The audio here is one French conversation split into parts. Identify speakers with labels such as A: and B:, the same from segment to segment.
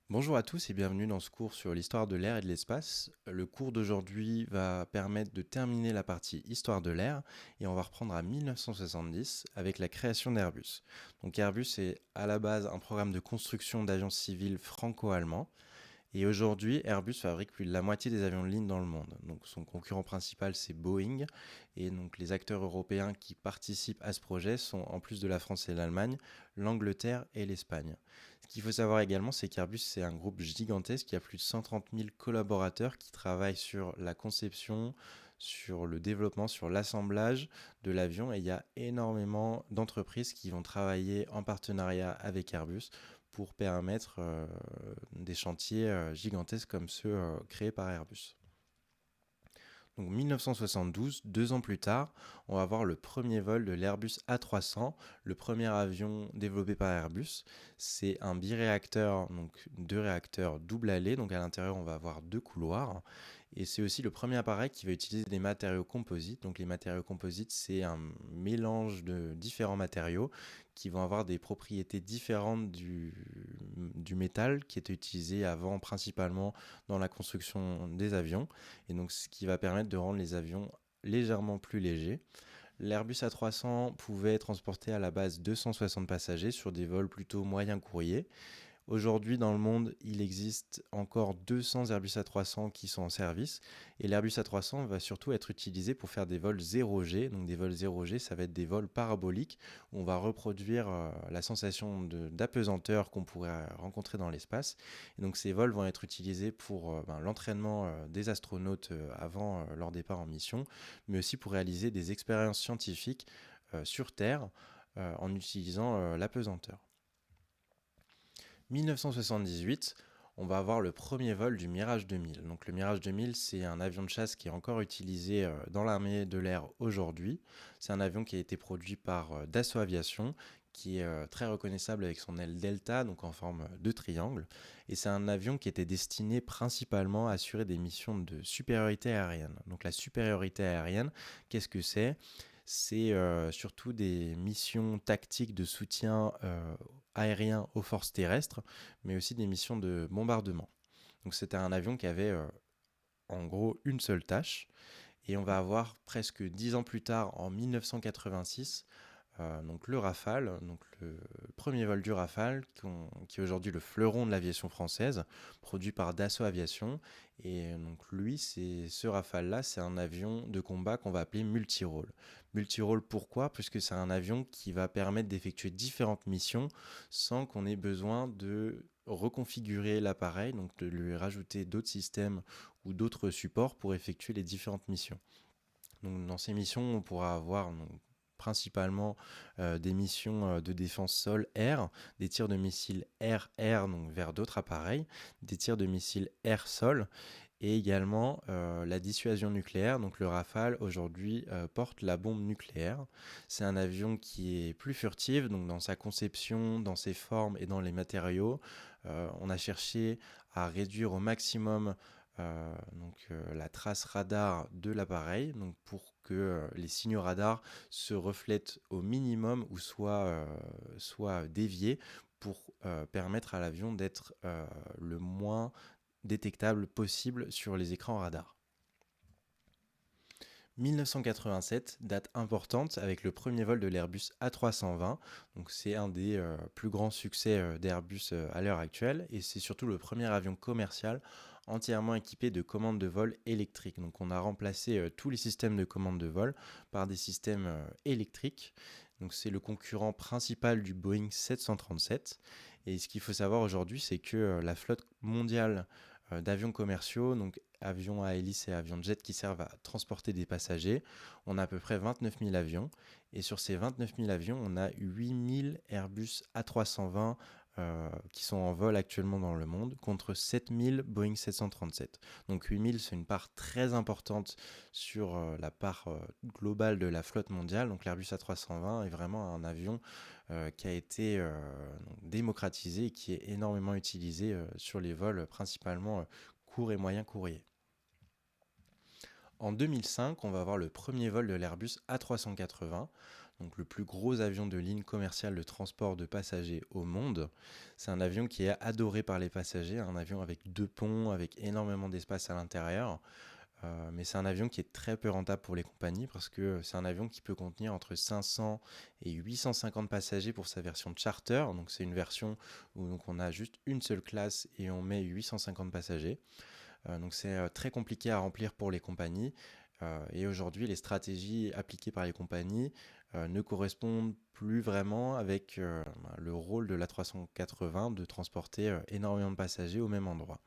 A: Bonjour à tous et bienvenue dans ce cours sur l'histoire de l'air et de l'espace. Le cours d'aujourd'hui va permettre de terminer la partie histoire de l'air et on va reprendre à 1970 avec la création d'Airbus. Donc Airbus est à la base un programme de construction d'avions civils franco-allemands et aujourd'hui Airbus fabrique plus de la moitié des avions de ligne dans le monde. Donc son concurrent principal c'est Boeing et donc les acteurs européens qui participent à ce projet sont en plus de la France et l'Allemagne, l'Angleterre et l'Espagne. Ce qu'il faut savoir également, c'est qu'Airbus, c'est un groupe gigantesque qui a plus de 130 000 collaborateurs qui travaillent sur la conception, sur le développement, sur l'assemblage de l'avion. Et il y a énormément d'entreprises qui vont travailler en partenariat avec Airbus pour permettre des chantiers gigantesques comme ceux créés par Airbus. Donc 1972, 2 ans plus tard, on va avoir le premier vol de l'Airbus A300, le premier avion développé par Airbus. C'est un biréacteur, donc 2 réacteurs double allée, donc à l'intérieur on va avoir 2 couloirs. Et c'est aussi le premier appareil qui va utiliser des matériaux composites. Donc les matériaux composites, c'est un mélange de différents matériaux qui vont avoir des propriétés différentes du métal qui était utilisé avant principalement dans la construction des avions. Et donc ce qui va permettre de rendre les avions légèrement plus légers. L'Airbus A300 pouvait transporter à la base 260 passagers sur des vols plutôt moyens courriers. Aujourd'hui, dans le monde, il existe encore 200 Airbus A300 qui sont en service. Et l'Airbus A300 va surtout être utilisé pour faire des vols 0G. Donc des vols 0G, ça va être des vols paraboliques où on va reproduire la sensation d'apesanteur qu'on pourrait rencontrer dans l'espace. Et donc ces vols vont être utilisés pour l'entraînement des astronautes avant leur départ en mission, mais aussi pour réaliser des expériences scientifiques sur Terre en utilisant l'apesanteur. 1978, on va avoir le premier vol du Mirage 2000. Donc le Mirage 2000, c'est un avion de chasse qui est encore utilisé dans l'armée de l'air aujourd'hui. C'est un avion qui a été produit par Dassault Aviation, qui est très reconnaissable avec son aile delta, donc en forme de triangle. Et c'est un avion qui était destiné principalement à assurer des missions de supériorité aérienne. Donc la supériorité aérienne, qu'est-ce que c'est ? C'est surtout des missions tactiques de soutien aérien aux forces terrestres, mais aussi des missions de bombardement. Donc c'était un avion qui avait en gros une seule tâche. Et on va avoir presque 10 ans plus tard, en 1986, donc le Rafale, donc le premier vol du Rafale, qui est aujourd'hui le fleuron de l'aviation française, produit par Dassault Aviation. Et donc lui, ce Rafale-là, c'est un avion de combat qu'on va appeler multirôle. Multirôle pourquoi ? Puisque c'est un avion qui va permettre d'effectuer différentes missions sans qu'on ait besoin de reconfigurer l'appareil, donc de lui rajouter d'autres systèmes ou d'autres supports pour effectuer les différentes missions. Donc, dans ces missions, on pourra avoir principalement des missions de défense sol-air, des tirs de missiles air-air donc vers d'autres appareils, des tirs de missiles air-sol et également la dissuasion nucléaire. Donc le Rafale aujourd'hui porte la bombe nucléaire. C'est un avion qui est plus furtif, donc dans sa conception, dans ses formes et dans les matériaux. On a cherché à réduire au maximum la trace radar de l'appareil, donc pour que les signaux radar se reflètent au minimum ou soient déviés pour permettre à l'avion d'être le moins détectable possible sur les écrans radar. 1987, date importante avec le premier vol de l'Airbus A320. Donc c'est un des plus grands succès d'Airbus à l'heure actuelle et c'est surtout le premier avion commercial entièrement équipé de commandes de vol électriques. Donc on a remplacé tous les systèmes de commande de vol par des systèmes électriques. Donc c'est le concurrent principal du Boeing 737. Et ce qu'il faut savoir aujourd'hui, c'est que la flotte mondiale d'avions commerciaux, donc avions à hélice et avions de jet qui servent à transporter des passagers. On a à peu près 29 000 avions. Et sur ces 29 000 avions, on a 8 000 Airbus A320 qui sont en vol actuellement dans le monde, contre 7 000 Boeing 737. Donc 8 000, c'est une part très importante sur la part globale de la flotte mondiale. Donc l'Airbus A320 est vraiment un avion qui a été démocratisé et qui est énormément utilisé sur les vols principalement courts et moyens courriers. En 2005, on va avoir le premier vol de l'Airbus A380. donc le plus gros avion de ligne commerciale de transport de passagers au monde. C'est un avion qui est adoré par les passagers, un avion avec 2 ponts, avec énormément d'espace à l'intérieur. Mais c'est un avion qui est très peu rentable pour les compagnies parce que c'est un avion qui peut contenir entre 500 et 850 passagers pour sa version charter. Donc c'est une version où donc, on a juste une seule classe et on met 850 passagers. Donc c'est très compliqué à remplir pour les compagnies. Et aujourd'hui, les stratégies appliquées par les compagnies ne correspondent plus vraiment avec le rôle de l'A380 de transporter énormément de passagers au même endroit.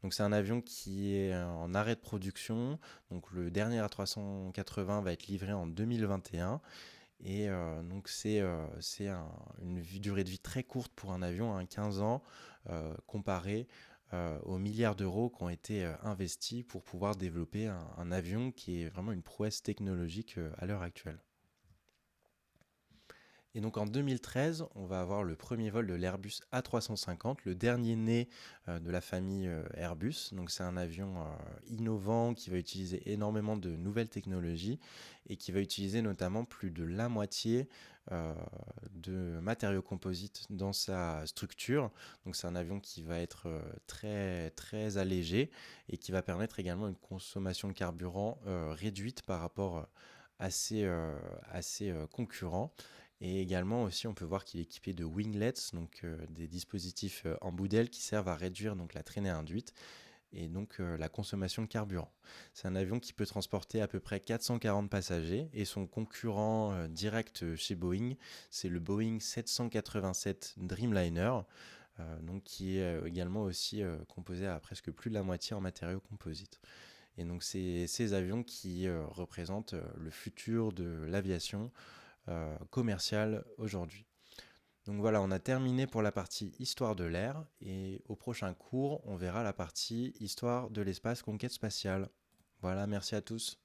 A: Donc c'est un avion qui est en arrêt de production. Donc le dernier A380 va être livré en 2021. Et donc c'est une durée de vie très courte pour un avion, 15 ans, comparé aux milliards d'euros qui ont été investis pour pouvoir développer un avion qui est vraiment une prouesse technologique à l'heure actuelle. Et donc en 2013, on va avoir le premier vol de l'Airbus A350, le dernier né de la famille Airbus. Donc c'est un avion innovant qui va utiliser énormément de nouvelles technologies et qui va utiliser notamment plus de la moitié de matériaux composites dans sa structure. Donc c'est un avion qui va être très très allégé et qui va permettre également une consommation de carburant réduite par rapport à ses concurrents. Et également aussi, on peut voir qu'il est équipé de winglets, donc des dispositifs en bout d'aile qui servent à réduire donc, la traînée induite et donc la consommation de carburant. C'est un avion qui peut transporter à peu près 440 passagers et son concurrent direct chez Boeing, c'est le Boeing 787 Dreamliner, donc qui est également aussi composé à presque plus de la moitié en matériaux composites. Et donc c'est ces avions qui représentent le futur de l'aviation commerciale aujourd'hui. Donc voilà, on a terminé pour la partie histoire de l'air et au prochain cours, on verra la partie histoire de l'espace, conquête spatiale. Voilà, merci à tous.